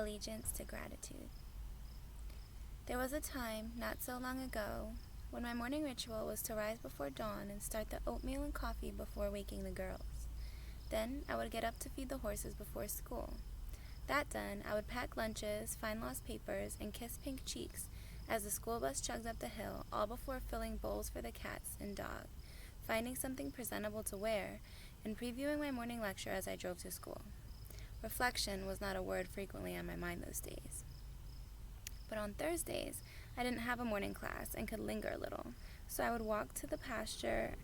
allegiance to gratitude. There was a time, not so long ago, when my morning ritual was to rise before dawn and start the oatmeal and coffee before waking the girls. Then I would get up to feed the horses before school. That done, I would pack lunches, find lost papers, and kiss pink cheeks as the school bus chugs up the hill, all before filling bowls for the cats and dog, finding something presentable to wear, and previewing my morning lecture as I drove to school. Reflection was not a word frequently on my mind those days. But on Thursdays, I didn't have a morning class and could linger a little, so I would walk to the pasture,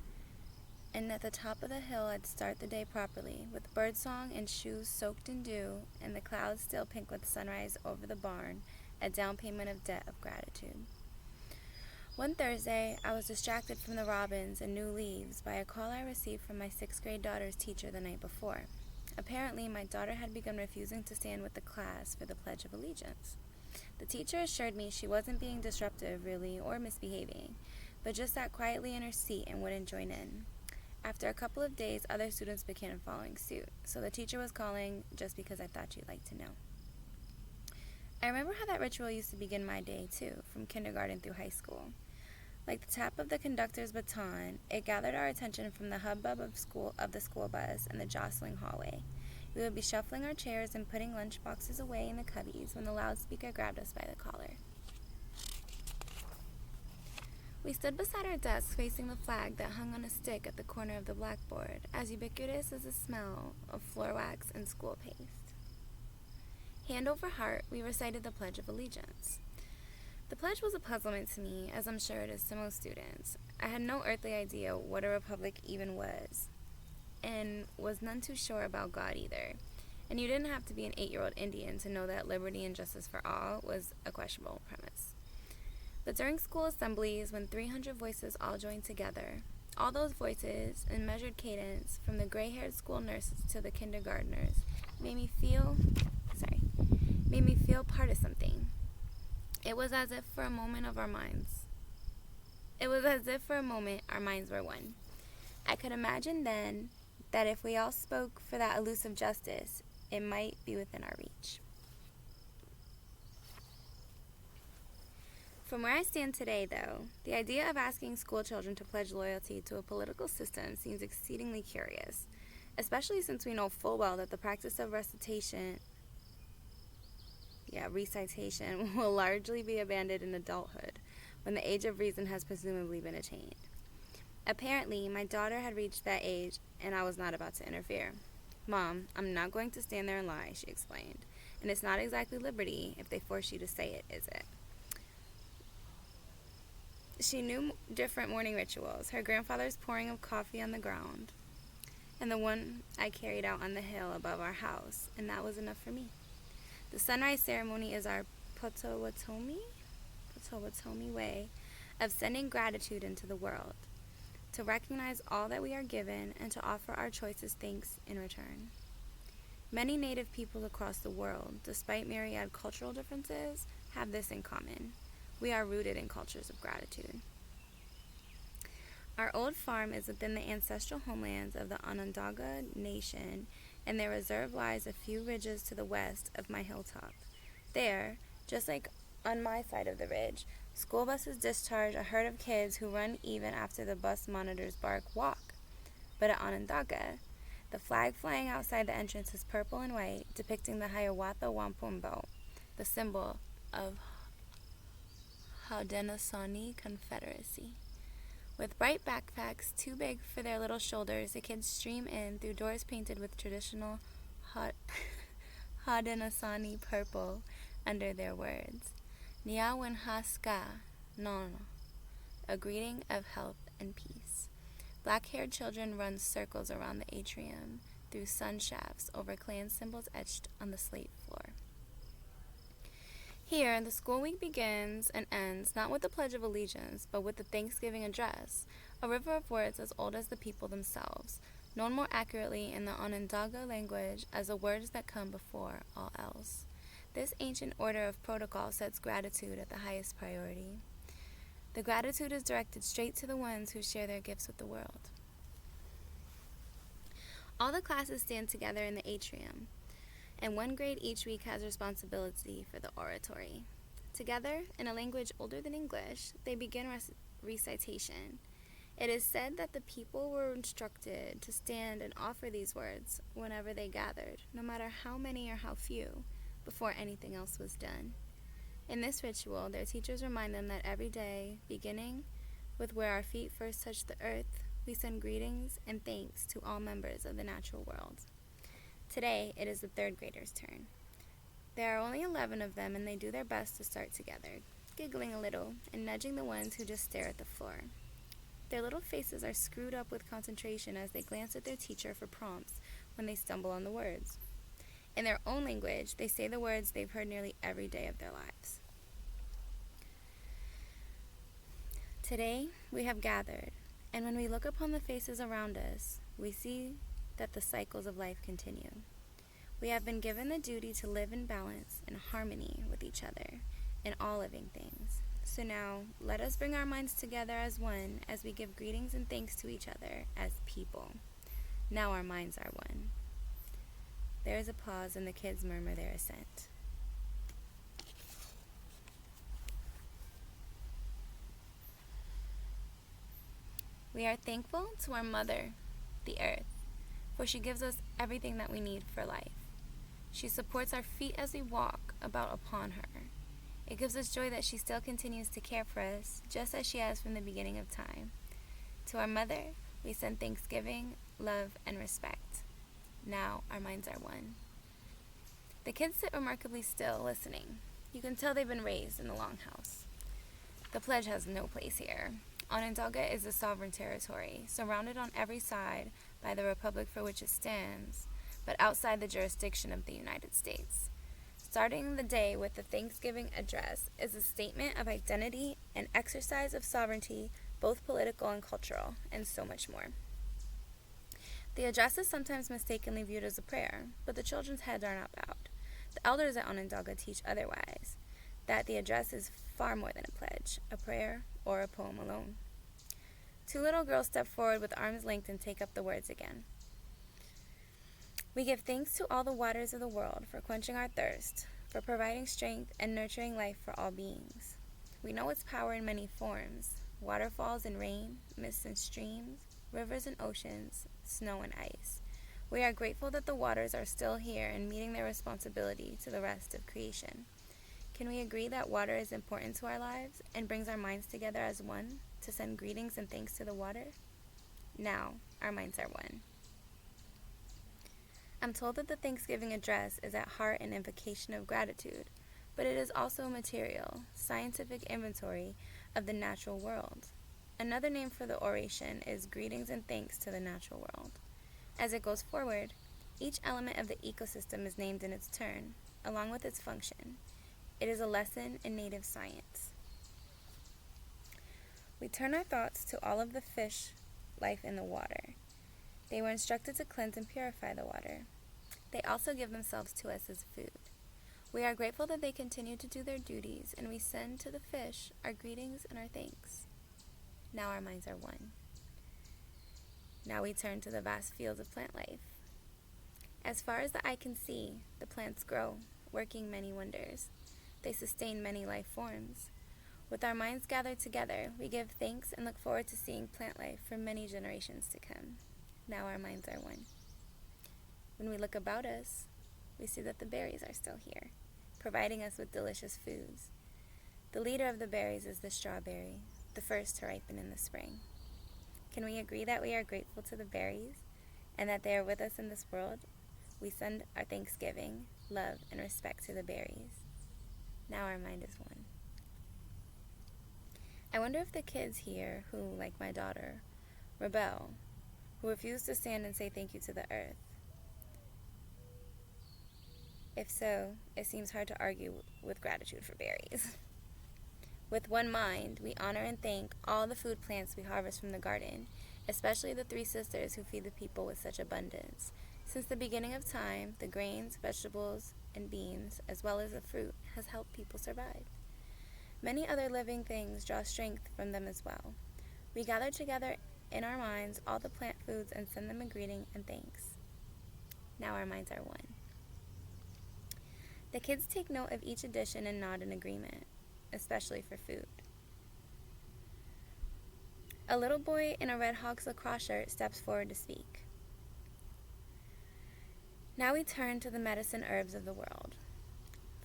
and at the top of the hill I'd start the day properly, with birdsong and shoes soaked in dew, and the clouds still pink with sunrise over the barn, a down payment of debt of gratitude. One Thursday, I was distracted from the robins and new leaves by a call I received from my 6th grade daughter's teacher the night before. Apparently, my daughter had begun refusing to stand with the class for the Pledge of Allegiance. The teacher assured me she wasn't being disruptive, really, or misbehaving, but just sat quietly in her seat and wouldn't join in. After a couple of days, other students began following suit, so the teacher was calling just because I thought you'd like to know. I remember how that ritual used to begin my day, too, from kindergarten through high school. Like the tap of the conductor's baton, it gathered our attention from the hubbub of the school bus and the jostling hallway. We would be shuffling our chairs and putting lunch boxes away in the cubbies when the loudspeaker grabbed us by the collar. We stood beside our desks facing the flag that hung on a stick at the corner of the blackboard, as ubiquitous as the smell of floor wax and school paste. Hand over heart, we recited the Pledge of Allegiance. The pledge was a puzzlement to me, as I'm sure it is to most students. I had no earthly idea what a republic even was, and was none too sure about God either. And you didn't have to be an 8-year-old Indian to know that liberty and justice for all was a questionable premise. But during school assemblies, when 300 voices all joined together, all those voices, in measured cadence, from the gray-haired school nurses to the kindergartners, made me feel part of something. It was as if for a moment our minds were one. I could imagine then that if we all spoke for that elusive justice, it might be within our reach. From where I stand today, though, the idea of asking school children to pledge loyalty to a political system seems exceedingly curious, especially since we know full well that the practice of recitation will largely be abandoned in adulthood, when the age of reason has presumably been attained. Apparently, my daughter had reached that age, and I was not about to interfere. "Mom, I'm not going to stand there and lie," she explained. "And it's not exactly liberty if they force you to say it, is it?" She knew different morning rituals, her grandfather's pouring of coffee on the ground, and the one I carried out on the hill above our house, and that was enough for me. The sunrise ceremony is our Potawatomi way of sending gratitude into the world, to recognize all that we are given and to offer our choicest thanks in return. Many native peoples across the world, despite myriad cultural differences, have this in common. We are rooted in cultures of gratitude. Our old farm is within the ancestral homelands of the Onondaga Nation, and their reserve lies a few ridges to the west of my hilltop. There, just like on my side of the ridge, school buses discharge a herd of kids who run even after the bus monitors bark, "Walk." But at Onondaga, the flag flying outside the entrance is purple and white, depicting the Hiawatha Wampumbo, the symbol of Haudenosaunee Confederacy. With bright backpacks too big for their little shoulders, the kids stream in through doors painted with traditional Haudenosaunee purple under their words. Niawenhaska Nono, a greeting of health and peace. Black-haired children run circles around the atrium through sun shafts over clan symbols etched on the slate floor. Here, the school week begins and ends not with the Pledge of Allegiance, but with the Thanksgiving address, a river of words as old as the people themselves, known more accurately in the Onondaga language as the words that come before all else. This ancient order of protocol sets gratitude at the highest priority. The gratitude is directed straight to the ones who share their gifts with the world. All the classes stand together in the atrium, and one grade each week has responsibility for the oratory. Together, in a language older than English, they begin recitation. It is said that the people were instructed to stand and offer these words whenever they gathered, no matter how many or how few, before anything else was done. In this ritual, their teachers remind them that every day, beginning with where our feet first touch the earth, we send greetings and thanks to all members of the natural world. Today, it is the third graders' turn. There are only 11 of them, and they do their best to start together, giggling a little and nudging the ones who just stare at the floor. Their little faces are screwed up with concentration as they glance at their teacher for prompts when they stumble on the words. In their own language, they say the words they've heard nearly every day of their lives. Today, we have gathered, and when we look upon the faces around us, we see that the cycles of life continue. We have been given the duty to live in balance and harmony with each other and all living things. So now, let us bring our minds together as one as we give greetings and thanks to each other as people. Now our minds are one. There is a pause and the kids murmur their assent. We are thankful to our mother, the earth, for she gives us everything that we need for life. She supports our feet as we walk about upon her. It gives us joy that she still continues to care for us, just as she has from the beginning of time. To our mother, we send thanksgiving, love, and respect. Now our minds are one. The kids sit remarkably still, listening. You can tell they've been raised in the longhouse. The pledge has no place here. Onondaga is a sovereign territory, surrounded on every side by the republic for which it stands, but outside the jurisdiction of the United States. Starting the day with the Thanksgiving address is a statement of identity and exercise of sovereignty, both political and cultural, and so much more. The address is sometimes mistakenly viewed as a prayer, but the children's heads are not bowed. The elders at Onondaga teach otherwise, that the address is far more than a pledge, a prayer, or a poem alone. Two little girls step forward with arms linked and take up the words again. We give thanks to all the waters of the world for quenching our thirst, for providing strength and nurturing life for all beings. We know its power in many forms: waterfalls and rain, mists and streams, rivers and oceans, snow and ice. We are grateful that the waters are still here and meeting their responsibility to the rest of creation. Can we agree that water is important to our lives and brings our minds together as one to send greetings and thanks to the water? Now, our minds are one. I'm told that the Thanksgiving address is at heart an invocation of gratitude, but it is also a material, scientific inventory of the natural world. Another name for the oration is greetings and thanks to the natural world. As it goes forward, each element of the ecosystem is named in its turn, along with its function. It is a lesson in native science. We turn our thoughts to all of the fish life in the water. They were instructed to cleanse and purify the water. They also give themselves to us as food. We are grateful that they continue to do their duties, and we send to the fish our greetings and our thanks. Now our minds are one. Now we turn to the vast fields of plant life. As far as the eye can see, the plants grow, working many wonders. They sustain many life forms. With our minds gathered together, we give thanks and look forward to seeing plant life for many generations to come. Now our minds are one. When we look about us, we see that the berries are still here, providing us with delicious foods. The leader of the berries is the strawberry, the first to ripen in the spring. Can we agree that we are grateful to the berries and that they are with us in this world? We send our thanksgiving, love, and respect to the berries. Now our mind is one. I wonder if the kids here who, like my daughter, rebel, who refuse to stand and say thank you to the earth. If so, it seems hard to argue with gratitude for berries. With one mind, we honor and thank all the food plants we harvest from the garden, especially the three sisters who feed the people with such abundance. Since the beginning of time, the grains, vegetables, and beans, as well as the fruit, has helped people survive. Many other living things draw strength from them as well. We gather together in our minds all the plant foods and send them a greeting and thanks. Now our minds are one. The kids take note of each addition and nod in agreement, especially for food. A little boy in a Red Hawks lacrosse shirt steps forward to speak. Now we turn to the medicine herbs of the world.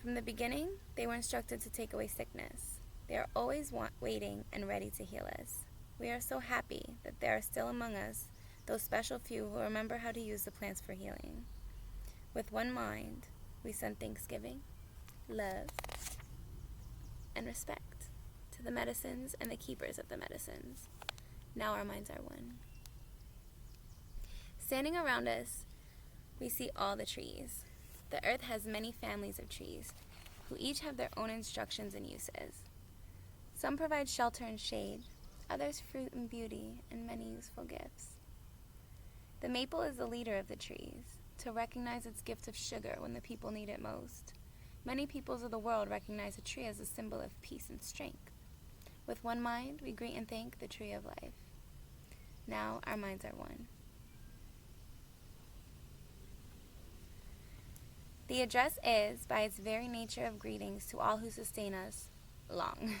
From the beginning, they were instructed to take away sickness. They are always waiting and ready to heal us. We are so happy that there are still among us those special few who remember how to use the plants for healing. With one mind, we send thanksgiving, love, and respect to the medicines and the keepers of the medicines. Now our minds are one. Standing around us, we see all the trees. The earth has many families of trees, who each have their own instructions and uses. Some provide shelter and shade, others fruit and beauty, and many useful gifts. The maple is the leader of the trees, to recognize its gift of sugar when the people need it most. Many peoples of the world recognize a tree as a symbol of peace and strength. With one mind, we greet and thank the tree of life. Now our minds are one. The address is, by its very nature of greetings to all who sustain us, long,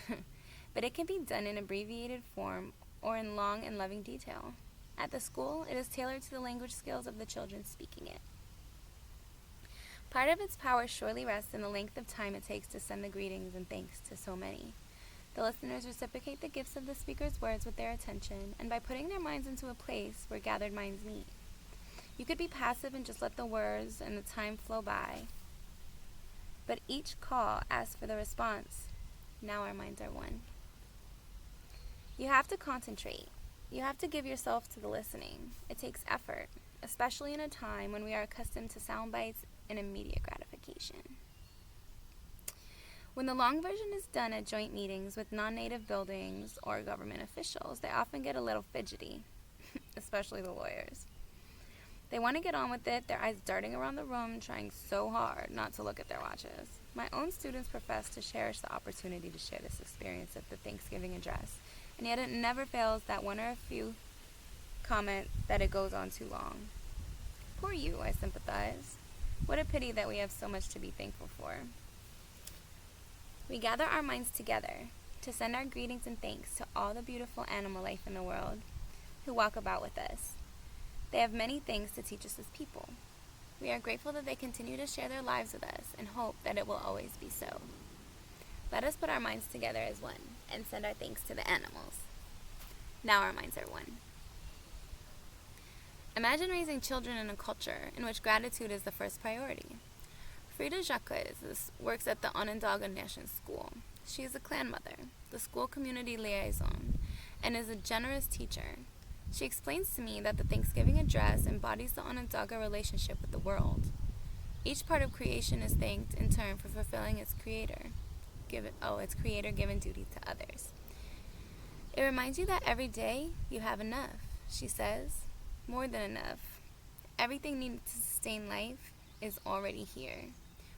but it can be done in abbreviated form or in long and loving detail. At the school, it is tailored to the language skills of the children speaking it. Part of its power surely rests in the length of time it takes to send the greetings and thanks to so many. The listeners reciprocate the gifts of the speaker's words with their attention, and by putting their minds into a place where gathered minds meet. You could be passive and just let the words and the time flow by. But each call asks for the response. Now our minds are one. You have to concentrate. You have to give yourself to the listening. It takes effort, especially in a time when we are accustomed to sound bites and immediate gratification. When the long version is done at joint meetings with non-native buildings or government officials, they often get a little fidgety, especially the lawyers. They want to get on with it, their eyes darting around the room, trying so hard not to look at their watches. My own students profess to cherish the opportunity to share this experience at the Thanksgiving address, and yet it never fails that one or a few comment that it goes on too long. Poor you, I sympathize. What a pity that we have so much to be thankful for. We gather our minds together to send our greetings and thanks to all the beautiful animal life in the world who walk about with us. They have many things to teach us as people. We are grateful that they continue to share their lives with us and hope that it will always be so. Let us put our minds together as one and send our thanks to the animals. Now our minds are one. Imagine raising children in a culture in which gratitude is the first priority. Frida Jacques works at the Onondaga National School. She is a clan mother, the school community liaison, and is a generous teacher. She explains to me that the Thanksgiving address embodies the Onondaga relationship with the world. Each part of creation is thanked in turn for fulfilling its creator-given duty to others. It reminds you that every day you have enough, she says, more than enough. Everything needed to sustain life is already here.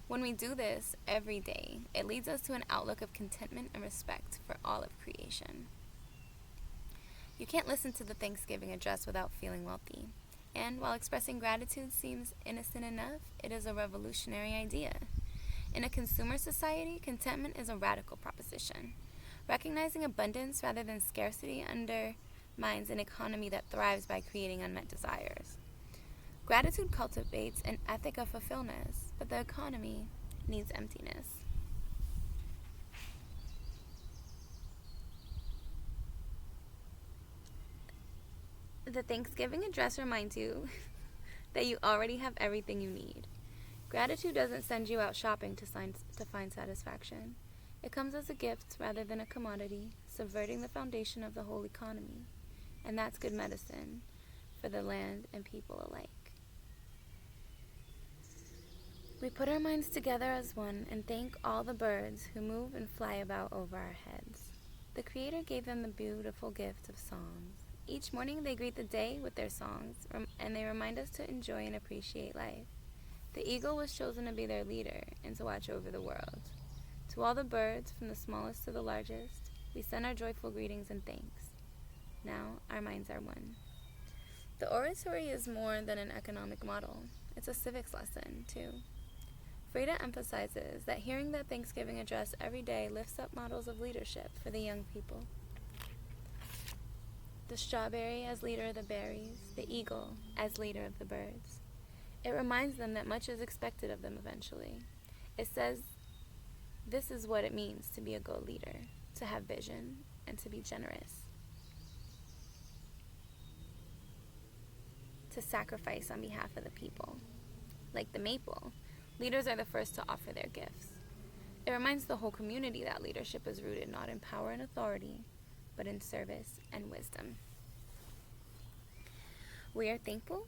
When we do this every day, it leads us to an outlook of contentment and respect for all of creation. You can't listen to the Thanksgiving address without feeling wealthy. And while expressing gratitude seems innocent enough, it is a revolutionary idea. In a consumer society, contentment is a radical proposition. Recognizing abundance rather than scarcity undermines an economy that thrives by creating unmet desires. Gratitude cultivates an ethic of fulfillment, but the economy needs emptiness. The Thanksgiving address reminds you that you already have everything you need. Gratitude doesn't send you out shopping to find satisfaction. It comes as a gift rather than a commodity, subverting the foundation of the whole economy. And that's good medicine for the land and people alike. We put our minds together as one and thank all the birds who move and fly about over our heads. The Creator gave them the beautiful gift of songs. Each morning they greet the day with their songs, and they remind us to enjoy and appreciate life. The eagle was chosen to be their leader and to watch over the world. To all the birds, from the smallest to the largest, we send our joyful greetings and thanks. Now our minds are one. The oratory is more than an economic model. It's a civics lesson, too. Frida emphasizes that hearing the Thanksgiving address every day lifts up models of leadership for the young people. The strawberry as leader of the berries, the eagle as leader of the birds. It reminds them that much is expected of them eventually. It says this is what it means to be a good leader, to have vision, and to be generous. To sacrifice on behalf of the people. Like the maple, leaders are the first to offer their gifts. It reminds the whole community that leadership is rooted not in power and authority, but in service and wisdom. We are thankful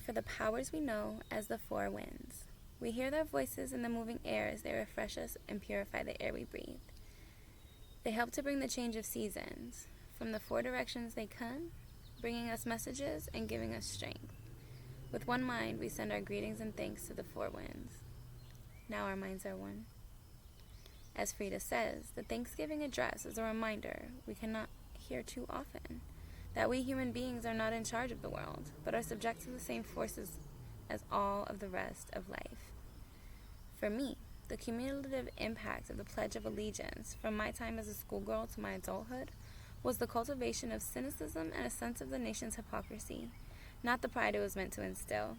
for the powers we know as the four winds. We hear their voices in the moving air as they refresh us and purify the air we breathe. They help to bring the change of seasons. From the four directions they come, bringing us messages and giving us strength. With one mind, we send our greetings and thanks to the four winds. Now our minds are one. As Frida says, the Thanksgiving address is a reminder we cannot hear too often, that we human beings are not in charge of the world, but are subject to the same forces as all of the rest of life. For me, the cumulative impact of the Pledge of Allegiance, from my time as a schoolgirl to my adulthood, was the cultivation of cynicism and a sense of the nation's hypocrisy, not the pride it was meant to instill.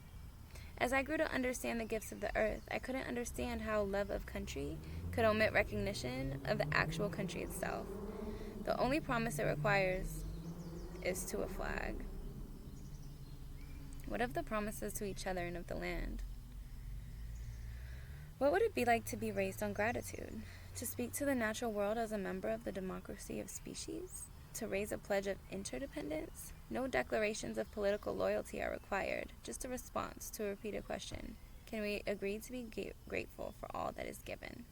As I grew to understand the gifts of the earth, I couldn't understand how love of country could omit recognition of the actual country itself. The only promise it requires is to a flag. What of the promises to each other and of the land? What would it be like to be raised on gratitude? To speak to the natural world as a member of the democracy of species? To raise a pledge of interdependence? No declarations of political loyalty are required, just a response to a repeated question. Can we agree to be grateful for all that is given?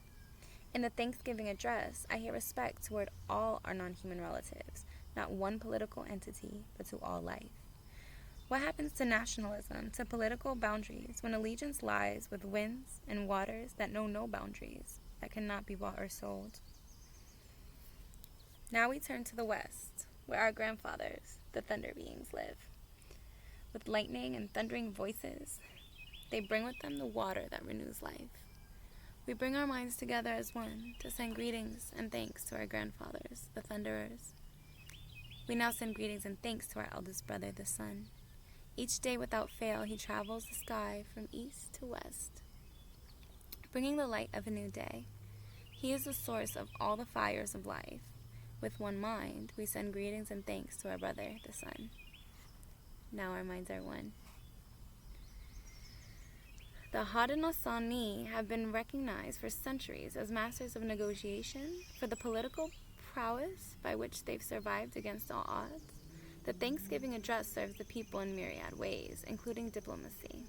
In the Thanksgiving address, I hear respect toward all our non-human relatives, not one political entity, but to all life. What happens to nationalism, to political boundaries, when allegiance lies with winds and waters that know no boundaries, that cannot be bought or sold? Now we turn to the west, where our grandfathers, the thunder beings, live. With lightning and thundering voices, they bring with them the water that renews life. We bring our minds together as one to send greetings and thanks to our grandfathers, the thunderers. We now send greetings and thanks to our eldest brother, the sun. Each day without fail, he travels the sky from east to west, bringing the light of a new day. He is the source of all the fires of life. With one mind, we send greetings and thanks to our brother, the sun. Now our minds are one. The Haudenosaunee have been recognized for centuries as masters of negotiation. For the political prowess by which they've survived against all odds, the Thanksgiving address serves the people in myriad ways, including diplomacy.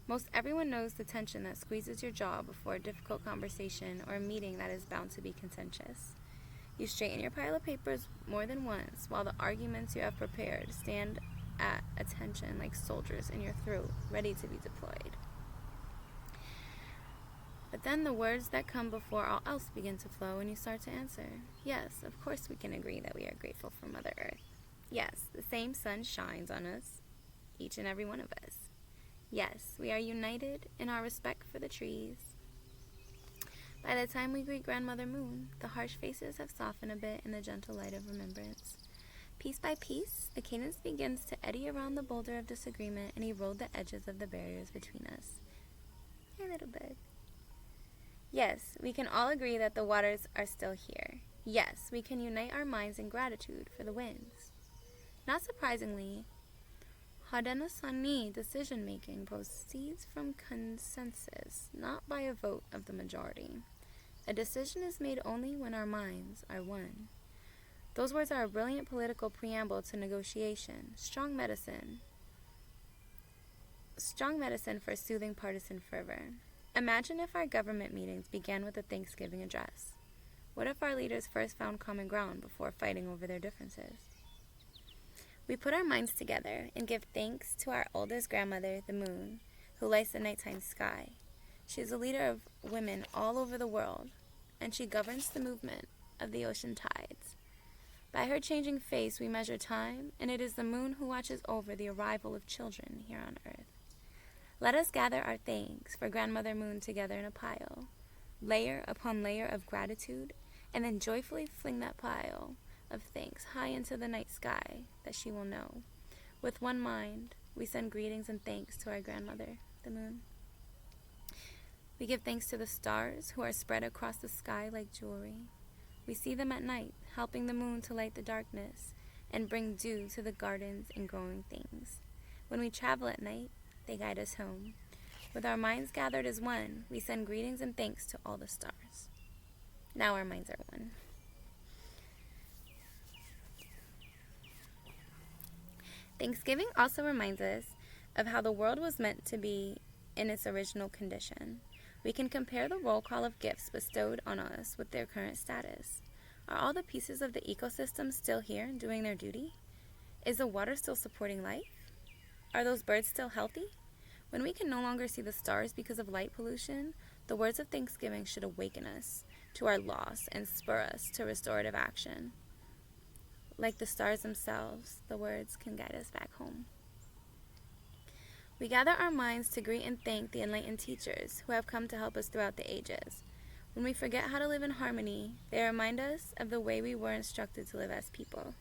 Most everyone knows the tension that squeezes your jaw before a difficult conversation or a meeting that is bound to be contentious. You straighten your pile of papers more than once, while the arguments you have prepared stand at attention like soldiers in your throat, ready to be deployed. But then the words that come before all else begin to flow, and you start to answer. Yes, of course we can agree that we are grateful for Mother Earth. Yes, the same sun shines on us, each and every one of us. Yes, we are united in our respect for the trees. By the time we greet Grandmother Moon, the harsh faces have softened a bit in the gentle light of remembrance. Piece by piece, the cadence begins to eddy around the boulder of disagreement and erode the edges of the barriers between us. Hey, little bird. Yes, we can all agree that the waters are still here. Yes, we can unite our minds in gratitude for the winds. Not surprisingly, Haudenosaunee decision-making proceeds from consensus, not by a vote of the majority. A decision is made only when our minds are one. Those words are a brilliant political preamble to negotiation, strong medicine for soothing partisan fervor. Imagine if our government meetings began with a Thanksgiving address. What if our leaders first found common ground before fighting over their differences? We put our minds together and give thanks to our oldest grandmother, the moon, who lights the nighttime sky. She is a leader of women all over the world, and she governs the movement of the ocean tides. By her changing face, we measure time, and it is the moon who watches over the arrival of children here on earth. Let us gather our thanks for Grandmother Moon together in a pile, layer upon layer of gratitude, and then joyfully fling that pile of thanks high into the night sky that she will know. With one mind, we send greetings and thanks to our grandmother, the moon. We give thanks to the stars who are spread across the sky like jewelry. We see them at night, helping the moon to light the darkness and bring dew to the gardens and growing things. When we travel at night, they guide us home. With our minds gathered as one, we send greetings and thanks to all the stars. Now our minds are one. Thanksgiving also reminds us of how the world was meant to be in its original condition. We can compare the roll call of gifts bestowed on us with their current status. Are all the pieces of the ecosystem still here doing their duty? Is the water still supporting life? Are those birds still healthy? When we can no longer see the stars because of light pollution, the words of Thanksgiving should awaken us to our loss and spur us to restorative action. Like the stars themselves, the words can guide us back home. We gather our minds to greet and thank the enlightened teachers who have come to help us throughout the ages. When we forget how to live in harmony, they remind us of the way we were instructed to live as people.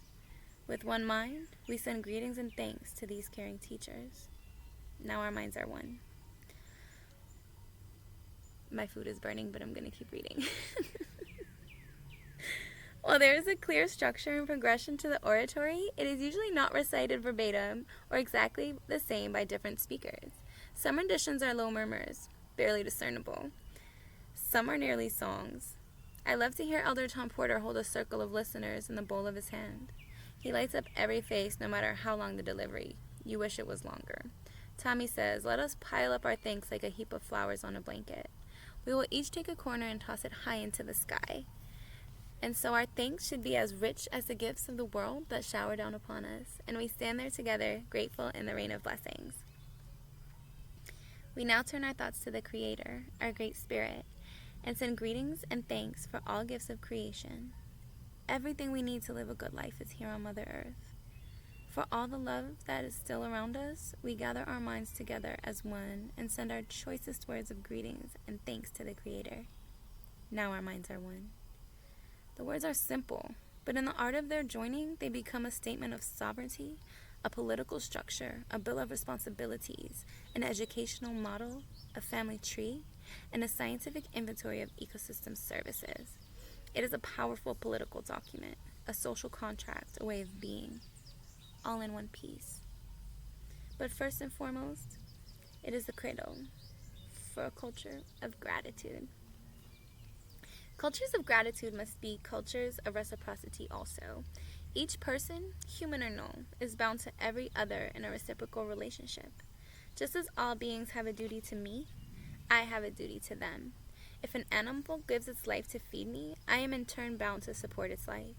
With one mind, we send greetings and thanks to these caring teachers. Now our minds are one. My food is burning, but I'm going to keep reading. While there is a clear structure and progression to the oratory, it is usually not recited verbatim or exactly the same by different speakers. Some renditions are low murmurs, barely discernible. Some are nearly songs. I love to hear Elder Tom Porter hold a circle of listeners in the bowl of his hand. He lights up every face, no matter how long the delivery. You wish it was longer. Tommy says, "Let us pile up our thanks like a heap of flowers on a blanket. We will each take a corner and toss it high into the sky. And so our thanks should be as rich as the gifts of the world that shower down upon us, and we stand there together, grateful in the rain of blessings." We now turn our thoughts to the Creator, our Great Spirit, and send greetings and thanks for all gifts of creation. Everything we need to live a good life is here on Mother Earth. For all the love that is still around us, we gather our minds together as one and send our choicest words of greetings and thanks to the Creator. Now our minds are one. The words are simple, but in the art of their joining, they become a statement of sovereignty, a political structure, a bill of responsibilities, an educational model, a family tree, and a scientific inventory of ecosystem services. It is a powerful political document, a social contract, a way of being, all in one piece. But first and foremost, it is the cradle for a culture of gratitude. Cultures of gratitude must be cultures of reciprocity also. Each person, human or no, is bound to every other in a reciprocal relationship. Just as all beings have a duty to me, I have a duty to them. If an animal gives its life to feed me, I am in turn bound to support its life.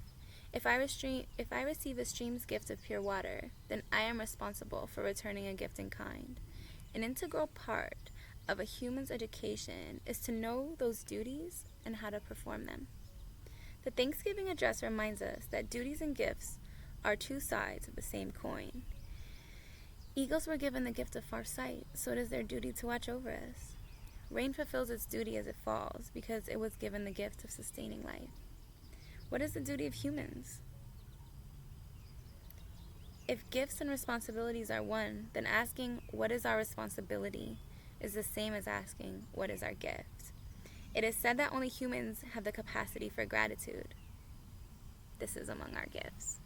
If I receive a stream's gift of pure water, then I am responsible for returning a gift in kind. An integral part of a human's education is to know those duties and how to perform them. The Thanksgiving address reminds us that duties and gifts are two sides of the same coin. Eagles were given the gift of far sight, so it is their duty to watch over us. Rain fulfills its duty as it falls because it was given the gift of sustaining life. What is the duty of humans? If gifts and responsibilities are one, then asking what is our responsibility is the same as asking what is our gift. It is said that only humans have the capacity for gratitude. This is among our gifts.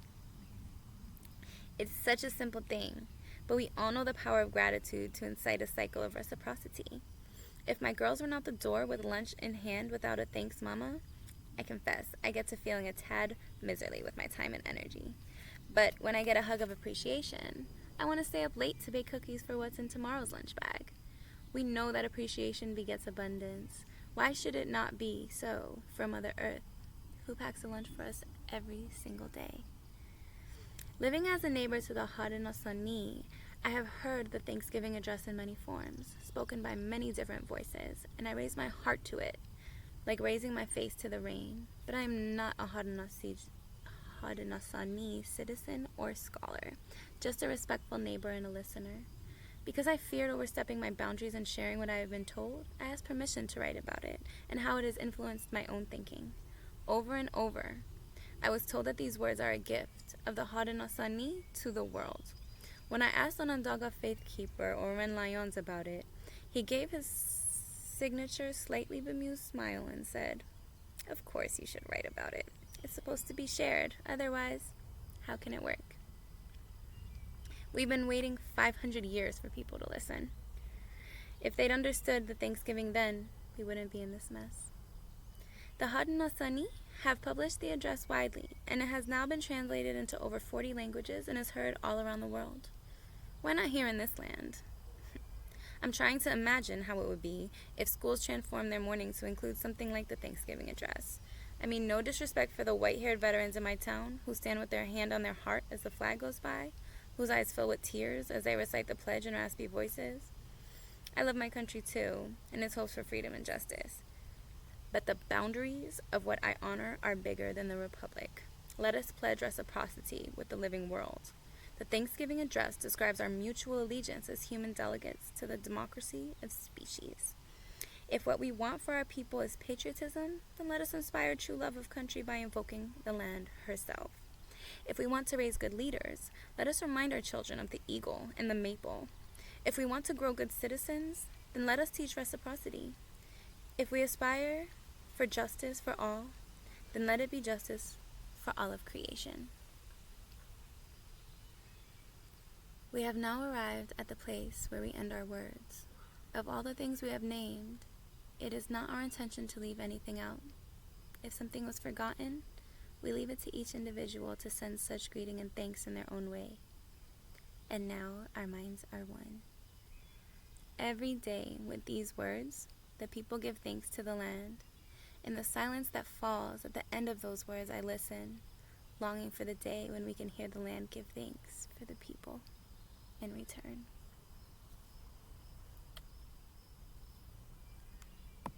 It's such a simple thing, but we all know the power of gratitude to incite a cycle of reciprocity. If my girls run out the door with lunch in hand without a thanks mama, I confess I get to feeling a tad miserly with my time and energy. But when I get a hug of appreciation, I want to stay up late to bake cookies for what's in tomorrow's lunch bag. We know that appreciation begets abundance. Why should it not be so for Mother Earth, who packs a lunch for us every single day? Living as a neighbor to the Haudenosaunee, I have heard the Thanksgiving address in many forms, spoken by many different voices, and I raise my heart to it, like raising my face to the rain. But I am not a Haudenosaunee citizen or scholar, just a respectful neighbor and a listener. Because I feared overstepping my boundaries and sharing what I have been told, I asked permission to write about it and how it has influenced my own thinking. Over and over, I was told that these words are a gift of the Haudenosaunee to the world. When I asked Onondaga Faithkeeper Oren Lyons about it, he gave his signature slightly bemused smile and said, "Of course you should write about it. It's supposed to be shared. Otherwise, how can it work?" We've been waiting 500 years for people to listen. If they'd understood the Thanksgiving then, we wouldn't be in this mess. The Haudenosaunee have published the address widely, and it has now been translated into over 40 languages and is heard all around the world. Why not here in this land? I'm trying to imagine how it would be if schools transformed their morning to include something like the Thanksgiving address. I mean, no disrespect for the white-haired veterans in my town who stand with their hand on their heart as the flag goes by, whose eyes fill with tears as they recite the pledge in raspy voices. I love my country too, and its hopes for freedom and justice. But the boundaries of what I honor are bigger than the Republic. Let us pledge reciprocity with the living world. The Thanksgiving address describes our mutual allegiance as human delegates to the democracy of species. If what we want for our people is patriotism, then let us inspire true love of country by invoking the land herself. If we want to raise good leaders, let us remind our children of the eagle and the maple. If we want to grow good citizens, then let us teach reciprocity. If we aspire for justice for all, then let it be justice for all of creation. We have now arrived at the place where we end our words. Of all the things we have named, it is not our intention to leave anything out. If something was forgotten, we leave it to each individual to send such greeting and thanks in their own way. And now our minds are one. Every day with these words, the people give thanks to the land. In the silence that falls at the end of those words, I listen, longing for the day when we can hear the land give thanks for the people in return.